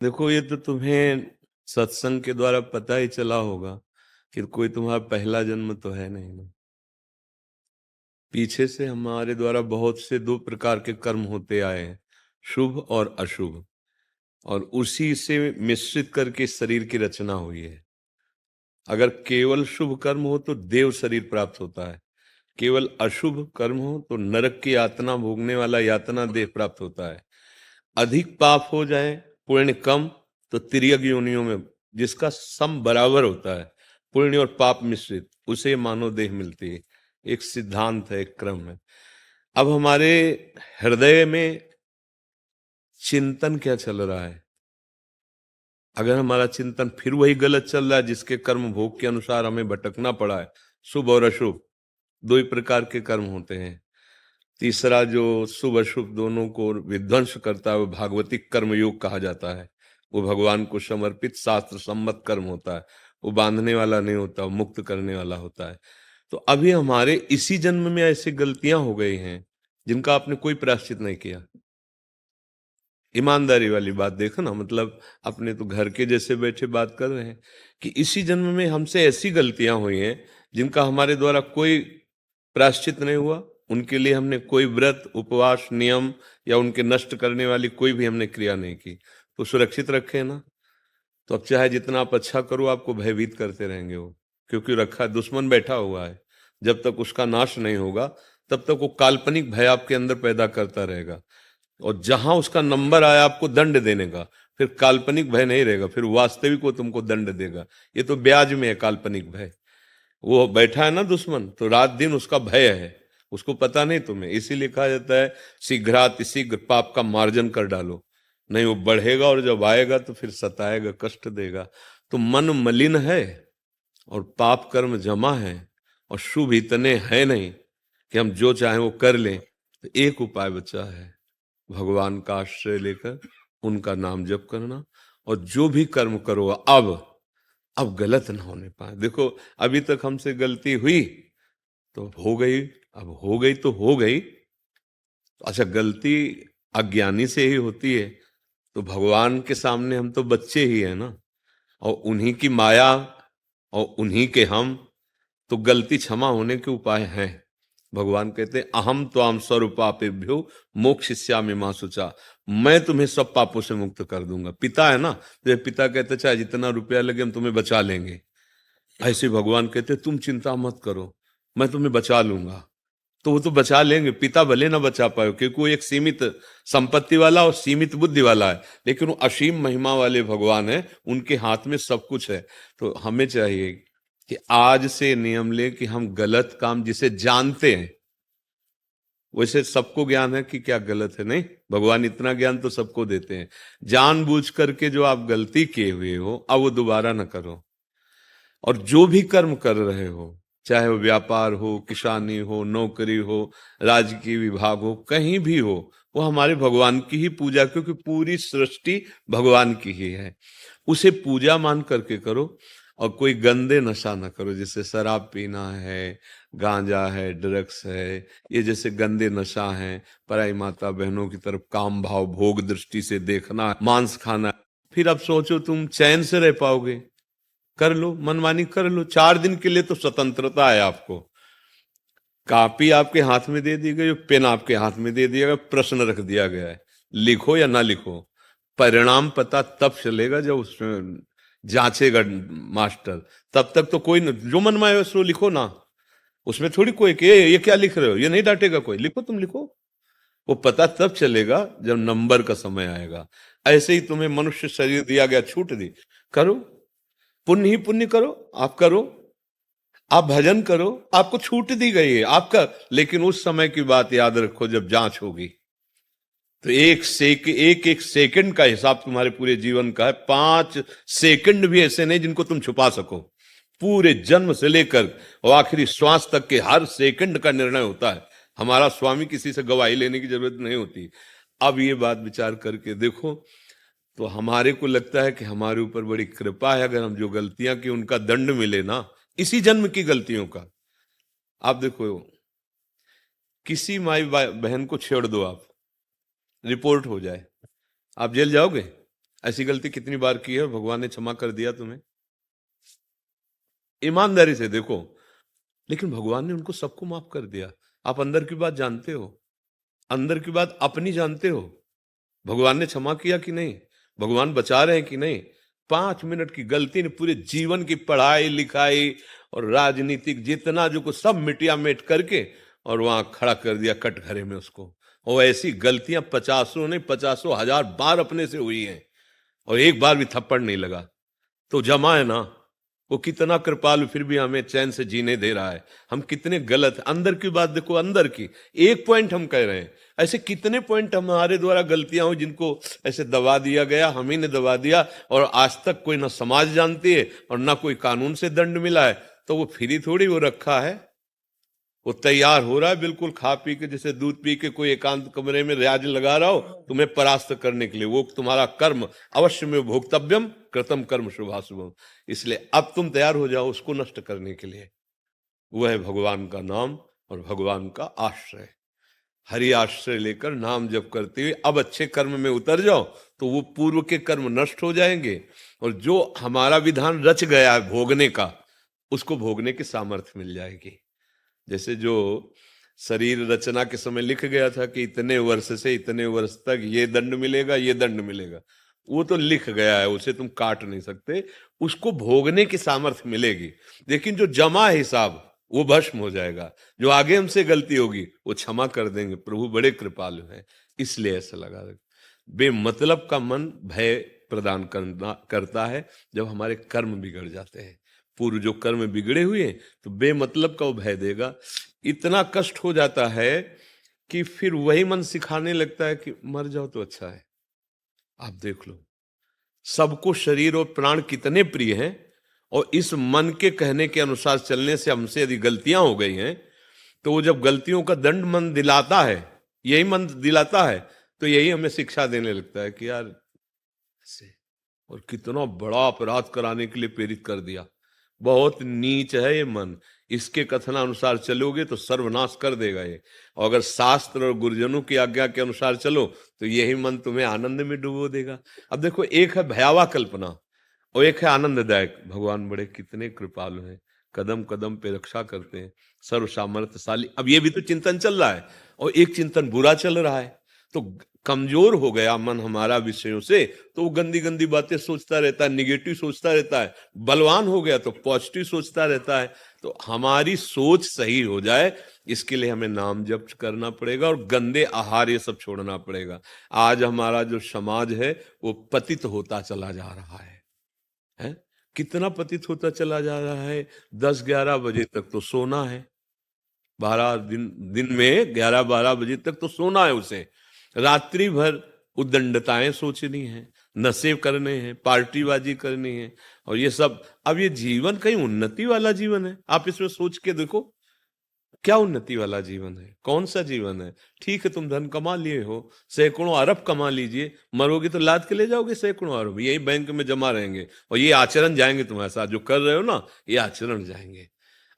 देखो, ये तो तुम्हें सत्संग के द्वारा पता ही चला होगा कि कोई तुम्हारा पहला जन्म तो है नहीं ना। पीछे से हमारे द्वारा बहुत से दो प्रकार के कर्म होते आए हैं, शुभ और अशुभ, और उसी से मिश्रित करके शरीर की रचना हुई है। अगर केवल शुभ कर्म हो तो देव शरीर प्राप्त होता है, केवल अशुभ कर्म हो तो नरक की यातना भोगने वाला यातना देह प्राप्त होता है। अधिक पाप हो जाए, पुण्य कम, तो तिर्यक योनियों में जिसका सम बराबर होता है, पुण्य और पाप मिश्रित, उसे मानव देह मिलती है। एक सिद्धांत है, एक क्रम है। अब हमारे हृदय में चिंतन क्या चल रहा है? अगर हमारा चिंतन फिर वही गलत चल रहा है जिसके कर्म भोग के अनुसार हमें भटकना पड़ा है, शुभ और अशुभ दो ही प्रकार के कर्म होते हैं। तीसरा जो शुभ अशुभ दोनों को विध्वंस करता है वो भागवतिक कर्म योग कहा जाता है। वो भगवान को समर्पित शास्त्र सम्मत कर्म होता है। वो बांधने वाला नहीं होता, वो मुक्त करने वाला होता है। तो अभी हमारे इसी जन्म में ऐसी गलतियां हो गई हैं जिनका आपने कोई प्रायश्चित नहीं किया। ईमानदारी वाली बात देखो ना, मतलब अपने तो घर के जैसे बैठे बात कर रहे हैं कि इसी जन्म में हमसे ऐसी गलतियां हुई हैं जिनका हमारे द्वारा कोई प्रायश्चित नहीं हुआ। उनके लिए हमने कोई व्रत उपवास नियम या उनके नष्ट करने वाली कोई भी हमने क्रिया नहीं की, तो सुरक्षित रखे ना। तो अब चाहे जितना आप अच्छा करो, आपको भयभीत करते रहेंगे वो, क्योंकि रखा दुश्मन बैठा हुआ है। जब तक उसका नाश नहीं होगा तब तक वो काल्पनिक भय आपके अंदर पैदा करता रहेगा। और जहां उसका नंबर आया आपको दंड देने का, फिर काल्पनिक भय नहीं रहेगा, फिर वास्तविक वो तुमको दंड देगा। ये तो ब्याज में है काल्पनिक भय। वो बैठा है ना दुश्मन, तो रात दिन उसका भय है, उसको पता नहीं तुम्हें। इसीलिए कहा जाता है शीघ्रातिशीघ्र पाप का मार्जन कर डालो, नहीं वो बढ़ेगा और जब आएगा तो फिर सताएगा, कष्ट देगा। तो मन मलिन है और पाप कर्म जमा है और शुभ इतने हैं नहीं कि हम जो चाहें वो कर लें। तो एक उपाय बचा है, भगवान का आश्रय लेकर उनका नाम जप करना। और जो भी कर्म करो अब गलत ना होने पाए। देखो, अभी तक हमसे गलती हुई तो हो गई, अब हो गई तो हो गई। अच्छा, गलती अज्ञानी से ही होती है, तो भगवान के सामने हम तो बच्चे ही हैं ना, और उन्हीं की माया और उन्हीं के हम, तो गलती क्षमा होने के उपाय हैं। भगवान कहते हैं अहम त्वाम स्वरूपापेभ्यो मोक्षयिष्यामि मा शुचा, मैं तुम्हें सब पापों से मुक्त कर दूंगा। पिता है ना, तो पिता कहते चाहे जितना रुपया लगे हम तुम्हें बचा लेंगे। ऐसे भगवान कहते तुम चिंता मत करो, मैं तुम्हें बचा लूंगा। तो वो तो बचा लेंगे, पिता भले ना बचा पाए क्योंकि वो एक सीमित संपत्ति वाला और सीमित बुद्धि वाला है, लेकिन वो असीम महिमा वाले भगवान है, उनके हाथ में सब कुछ है। तो हमें चाहिए कि आज से नियम ले कि हम गलत काम जिसे जानते हैं, वैसे सबको ज्ञान है कि क्या गलत है, नहीं, भगवान इतना ज्ञान तो सबको देते हैं। जानबूझ करके जो आप गलती किए हुए हो अब वो दोबारा ना करो। और जो भी कर्म कर रहे हो, चाहे वो व्यापार हो, किसानी हो, नौकरी हो, राजकीय विभाग हो, कहीं भी हो, वो हमारे भगवान की ही पूजा, क्योंकि पूरी सृष्टि भगवान की ही है। उसे पूजा मान करके करो। और कोई गंदे नशा ना करो, जैसे शराब पीना है, गांजा है, ड्रग्स है, ये जैसे गंदे नशा हैं। पराई माता बहनों की तरफ काम भाव भोग दृष्टि से देखना, मांस खाना, फिर अब सोचो तुम चैन से रह पाओगे? कर लो, मनमानी कर लो, 4 दिन के लिए तो स्वतंत्रता है आपको। कॉपी आपके हाथ में दे दी गई, पेन आपके हाथ में दे दिया गया, प्रश्न रख दिया गया है, लिखो या ना लिखो। परिणाम पता तब चलेगा जब उसमें जांचेगा मास्टर। तब तक तो कोई जो मन में आए सो लिखो ना, उसमें थोड़ी कोई कि ये क्या लिख रहे हो, ये नहीं डांटेगा कोई, लिखो तुम लिखो। वो पता तब चलेगा जब नंबर का समय आएगा। ऐसे ही तुम्हें मनुष्य शरीर दिया गया, छूट दी, करो, पुण्य ही पुण्य करो, आप करो, आप भजन करो, आपको छूट दी गई है आपका। लेकिन उस समय की बात याद रखो जब जांच होगी, तो एक एक सेकंड का हिसाब तुम्हारे पूरे जीवन का है। 5 सेकंड भी ऐसे नहीं जिनको तुम छुपा सको। पूरे जन्म से लेकर और आखिरी श्वास तक के हर सेकंड का निर्णय होता है। हमारा स्वामी, किसी से गवाही लेने की जरूरत नहीं होती। अब ये बात विचार करके देखो, तो हमारे को लगता है कि हमारे ऊपर बड़ी कृपा है अगर हम जो गलतियां की उनका दंड मिले ना, इसी जन्म की गलतियों का। आप देखो, किसी माई बहन को छेड़ दो आप, रिपोर्ट हो जाए, आप जेल जाओगे? ऐसी गलती कितनी बार की है और भगवान ने क्षमा कर दिया तुम्हें? ईमानदारी से देखो। लेकिन भगवान ने उनको सबको माफ कर दिया। आप अंदर की बात जानते हो, अंदर की बात अपनी जानते हो। भगवान ने क्षमा किया कि नहीं? भगवान बचा रहे हैं कि नहीं? 5 मिनट की गलती ने पूरे जीवन की पढ़ाई लिखाई और राजनीतिक जितना जो कुछ सब मिटिया मेट करके और वहां खड़ा कर दिया कटघरे में उसको। और ऐसी गलतियां पचासों नहीं, पचासों हजार बार अपने से हुई हैं और एक बार भी थप्पड़ नहीं लगा। तो जमा है ना, वो कितना कृपालु, फिर भी हमें चैन से जीने दे रहा है। हम कितने गलत, अंदर की बात देखो, अंदर की एक पॉइंट हम कह रहे हैं, ऐसे कितने पॉइंट हमारे द्वारा गलतियां हुई जिनको ऐसे दबा दिया गया, हम ही ने दबा दिया। और आज तक कोई ना समाज जानती है और ना कोई कानून से दंड मिला है। तो वो फ्री थोड़ी वो रखा है, वो तैयार हो रहा है बिल्कुल खा पी के, जैसे दूध पी के कोई एकांत कमरे में रियाज लगा रहा हो तुम्हें परास्त करने के लिए। वो तुम्हारा कर्म अवश्य में भोक्तव्यम कृतम कर्म शुभाशुभम। इसलिए अब तुम तैयार हो जाओ उसको नष्ट करने के लिए। वो है भगवान का नाम और भगवान का आश्रय। हरि आश्रय लेकर नाम जप करते हुए अब अच्छे कर्म में उतर जाओ तो वो पूर्व के कर्म नष्ट हो जाएंगे और जो हमारा विधान रच गया है भोगने का, उसको भोगने की सामर्थ्य मिल जाएगी। जैसे जो शरीर रचना के समय लिख गया था कि इतने वर्ष से इतने वर्ष तक ये दंड मिलेगा, ये दंड मिलेगा, वो तो लिख गया है, उसे तुम काट नहीं सकते। उसको भोगने की सामर्थ्य मिलेगी, लेकिन जो जमा हिसाब वो भस्म हो जाएगा। जो आगे हमसे गलती होगी वो क्षमा कर देंगे। प्रभु बड़े कृपालु हैं, इसलिए ऐसा लगा। बेमतलब का मन भय प्रदान करता है जब हमारे कर्म बिगड़ जाते हैं। पूर्व जो कर्म बिगड़े हुए हैं तो बेमतलब का वो भय देगा। इतना कष्ट हो जाता है कि फिर वही मन सिखाने लगता है कि मर जाओ तो अच्छा है। आप देख लो, सबको शरीर और प्राण कितने प्रिय हैं और इस मन के कहने के अनुसार चलने से हमसे यदि गलतियां हो गई हैं तो वो जब गलतियों का दंड मन दिलाता है, यही मन दिलाता है, तो यही हमें शिक्षा देने लगता है कि यार ऐसे, और कितना बड़ा अपराध कराने के लिए प्रेरित कर दिया। बहुत नीच है ये मन, इसके कथनानुसार चलोगे तो सर्वनाश कर देगा ये। और अगर शास्त्र और गुरुजनों की आज्ञा के अनुसार चलो तो यही मन तुम्हें आनंद में डुबो देगा। अब देखो, एक है भयावह कल्पना और एक है आनंददायक। भगवान बड़े कितने कृपालु हैं, कदम कदम पे रक्षा करते हैं, सर्व सामर्थ्यशाली। अब ये भी तो चिंतन चल रहा है और एक चिंतन बुरा चल रहा है, तो कमजोर हो गया मन हमारा विषयों से, तो वो गंदी गंदी बातें सोचता रहता है, निगेटिव सोचता रहता है। बलवान हो गया तो पॉजिटिव सोचता रहता है। तो हमारी सोच सही हो जाए इसके लिए हमें नाम जप करना पड़ेगा और गंदे आहार ये सब छोड़ना पड़ेगा। आज हमारा जो समाज है वो पतित होता चला जा रहा है? कितना पतित होता चला जा रहा है। 10-11 बजे तक तो सोना है, 12 दिन में 11-12 बजे तक तो सोना है उसे। रात्रि भर उद्दंडताएं सोचनी है, नशे करने हैं, पार्टीबाजी करनी है और ये सब। अब ये जीवन कहीं उन्नति वाला जीवन है? आप इसमें सोच के देखो, क्या उन्नति वाला जीवन है? कौन सा जीवन है? ठीक है, तुम धन कमा लिए हो, सैकड़ों अरब कमा लीजिए, मरोगे तो लाद के ले जाओगे सैकड़ों अरब, यही बैंक में जमा रहेंगे और ये आचरण जाएंगे तुम्हारे साथ, जो कर रहे हो ना ये आचरण जाएंगे।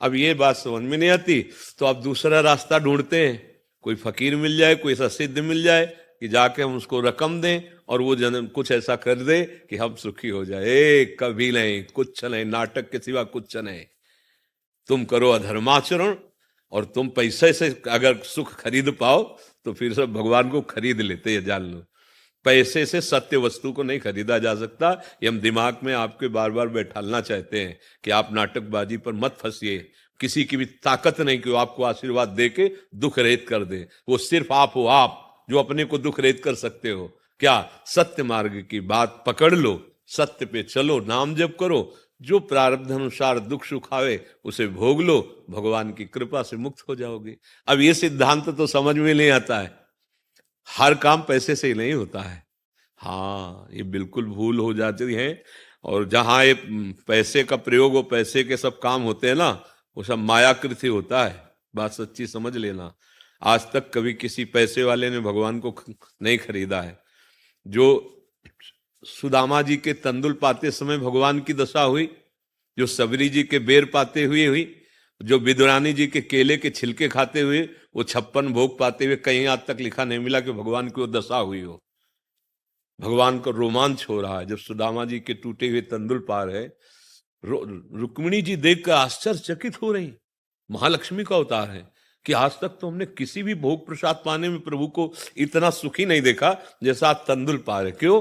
अब ये बात समझ में नहीं आती तो आप दूसरा रास्ता ढूंढते हैं, कोई फकीर मिल जाए, कोई ऐसा सिद्ध मिल जाए कि जाके हम उसको रकम दें और वो जन्म कुछ ऐसा कर दे कि हम सुखी हो जाए। कभी नहीं, कुछ नहीं, नाटक के सिवा कुछ नहीं। तुम करो अधर्माचरण और तुम पैसे से अगर सुख खरीद पाओ तो फिर सब भगवान को खरीद लेते हैं, जान लो। पैसे से सत्य वस्तु को नहीं खरीदा जा सकता। ये हम दिमाग में आपके बार बार बैठालना चाहते हैं कि आप नाटकबाजी पर मत फंसिए। किसी की भी ताकत नहीं कि वो आपको आशीर्वाद दे के दुख रहित कर दे। वो सिर्फ आप हो, आप जो अपने को दुख रहित कर सकते हो। क्या? सत्य मार्ग की बात पकड़ लो, सत्य पे चलो, नाम जप करो, जो प्रारब्ध अनुसार दुख सुख आवे उसे भोग लो, भगवान की कृपा से मुक्त हो जाओगे। अब ये सिद्धांत तो समझ में नहीं आता है, हर काम पैसे से ही नहीं होता है। हाँ, ये बिल्कुल भूल हो जाती है। और जहां ये पैसे का प्रयोग हो, पैसे के सब काम होते हैं ना, वो सब मायाकृति होता है। बात सच्ची समझ लेना। आज तक कभी किसी पैसे वाले ने भगवान को नहीं खरीदा है। जो सुदामा जी के तंदुल पाते समय भगवान की दशा हुई, जो सबरी जी के बेर पाते हुए हुई, जो विदुरानी जी के केले के छिलके खाते हुए, वो 56 भोग पाते हुए, कहीं आज तक लिखा नहीं मिला कि भगवान की वो दशा हुई हो। भगवान का रोमांच हो रहा है। जब सुदामा जी के टूटे हुए तंदुल पा रहे, रुक्मिणी जी देखकर आश्चर्यचकित हो रही। महालक्ष्मी का अवतार है कि आज तक तो हमने किसी भी भोग प्रसाद पाने में प्रभु को इतना सुखी नहीं देखा जैसा आप तंदुल पा रहे। क्यों?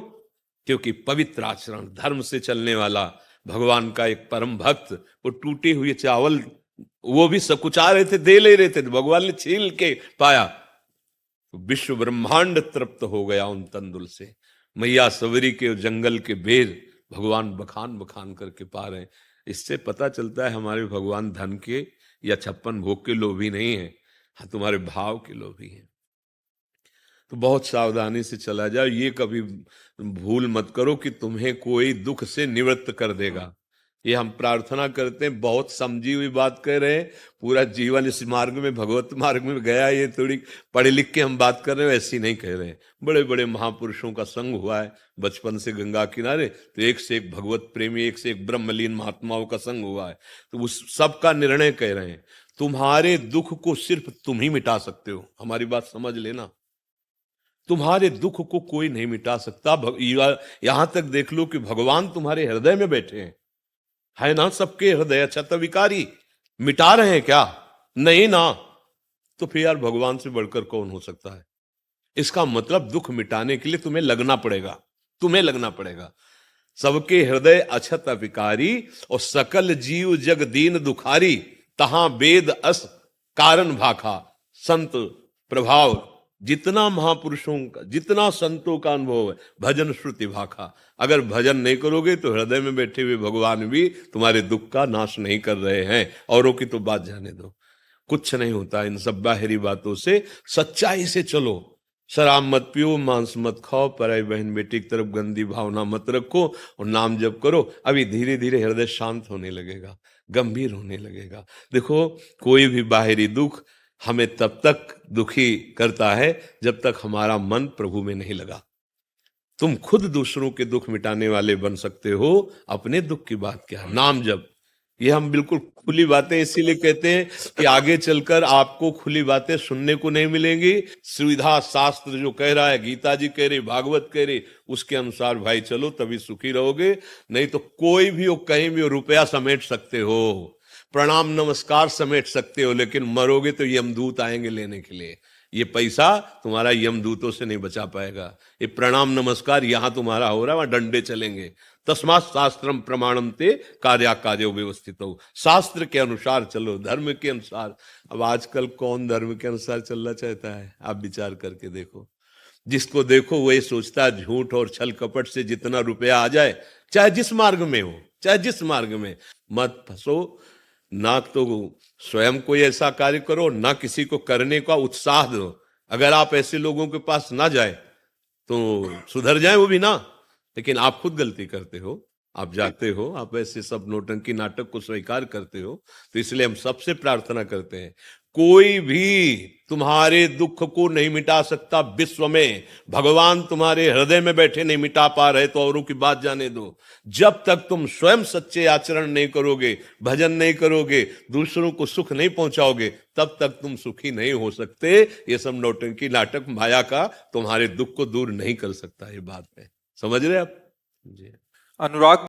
क्योंकि पवित्र आचरण, धर्म से चलने वाला भगवान का एक परम भक्त, वो टूटे हुए चावल वो भी सकुचा रहे थे, दे ले रहे थे, भगवान ने छील के पाया। विश्व ब्रह्मांड तृप्त हो गया उन तंदुल से। मैया सवरी के जंगल के बेर भगवान बखान बखान करके पा रहे हैं। इससे पता चलता है हमारे भगवान धन के या 56 भोग के लोभी नहीं है, हाँ तुम्हारे भाव के लोभी हैं। तो बहुत सावधानी से चला जाओ। ये कभी भूल मत करो कि तुम्हें कोई दुख से निवृत्त कर देगा। ये हम प्रार्थना करते हैं, बहुत समझी हुई बात कह रहे हैं। पूरा जीवन इस मार्ग में, भगवत मार्ग में गया, ये थोड़ी पढ़े लिख के हम बात कर रहे हैं, ऐसी नहीं कह रहे हैं। बड़े बड़े महापुरुषों का संग हुआ है बचपन से गंगा किनारे, तो एक से एक भगवत प्रेमी, एक से एक ब्रह्मलीन महात्माओं का संग हुआ है। तो उस सबका निर्णय कह रहे हैं, तुम्हारे दुख को सिर्फ तुम ही मिटा सकते हो। हमारी बात समझ लेना, तुम्हारे दुख को कोई नहीं मिटा सकता। यहां तक देख लो कि भगवान तुम्हारे हृदय में बैठे हैं, है ना? सबके हृदय छत विकारी, मिटा रहे हैं क्या? नहीं ना। तो फिर यार भगवान से बढ़कर कौन हो सकता है? इसका मतलब दुख मिटाने के लिए तुम्हें लगना पड़ेगा, तुम्हें लगना पड़ेगा। सबके हृदय अछत विकारी और सकल जीव जग दीन दुखारी, तहां वेद अस कारण भाखा। संत प्रभाव जितना महापुरुषों का, जितना संतों का अनुभव है, भजन श्रुति भाखा। अगर भजन नहीं करोगे तो हृदय में बैठे हुए भगवान भी तुम्हारे दुख का नाश नहीं कर रहे हैं। औरों की तो बात जाने दो, कुछ नहीं होता इन सब बाहरी बातों से। सच्चाई से चलो, शराब मत पियो, मांस मत खाओ, पराई बहन बेटी की तरफ गंदी भावना मत रखो और नाम जप करो। अभी धीरे धीरे हृदय शांत होने लगेगा, गंभीर होने लगेगा। देखो, कोई भी बाहरी दुख हमें तब तक दुखी करता है जब तक हमारा मन प्रभु में नहीं लगा। तुम खुद दूसरों के दुख मिटाने वाले बन सकते हो, अपने दुख की बात क्या है? नाम जप। ये हम बिल्कुल खुली बातें इसीलिए कहते हैं कि आगे चलकर आपको खुली बातें सुनने को नहीं मिलेंगी। सुविधा शास्त्र जो कह रहा है, गीता जी कह रही, भागवत कह रही, उसके अनुसार भाई चलो, तभी सुखी रहोगे। नहीं तो कोई भी हो, कहीं भी हो, रुपया समेट सकते हो, प्रणाम नमस्कार समेट सकते हो, लेकिन मरोगे तो यमदूत आएंगे लेने के लिए। ये पैसा तुम्हारा यमदूतों से नहीं बचा पाएगा। ये प्रणाम नमस्कार यहां तुम्हारा हो रहा है, वहां डंडे चलेंगे। तस्मात् शास्त्रम प्रमाणम ते कार्या कार्यो व्यवस्थित हो। शास्त्र के अनुसार चलो, धर्म के अनुसार। अब आजकल कौन धर्म के अनुसार चलना चाहता है? आप विचार करके देखो। जिसको देखो वही सोचता है झूठ और छल कपट से जितना रुपया आ जाए, चाहे जिस मार्ग में हो, चाहे जिस मार्ग में, मत फंसो। ना तो स्वयं कोई ऐसा कार्य करो, ना किसी को करने का उत्साह दो। अगर आप ऐसे लोगों के पास ना जाए तो सुधर जाए वो भी ना, लेकिन आप खुद गलती करते हो, आप जाते हो, आप ऐसे सब नौटंकी नाटक को स्वीकार करते हो। तो इसलिए हम सबसे प्रार्थना करते हैं, कोई भी तुम्हारे दुख को नहीं मिटा सकता विश्व में। भगवान तुम्हारे हृदय में बैठे नहीं मिटा पा रहे तो औरों की बात जाने दो। जब तक तुम स्वयं सच्चे आचरण नहीं करोगे, भजन नहीं करोगे, दूसरों को सुख नहीं पहुंचाओगे, तब तक तुम सुखी नहीं हो सकते। ये सब नौटंकी नाटक माया का तुम्हारे दुख को दूर नहीं कर सकता। ये बात है, समझ रहे आप जी? अनुराग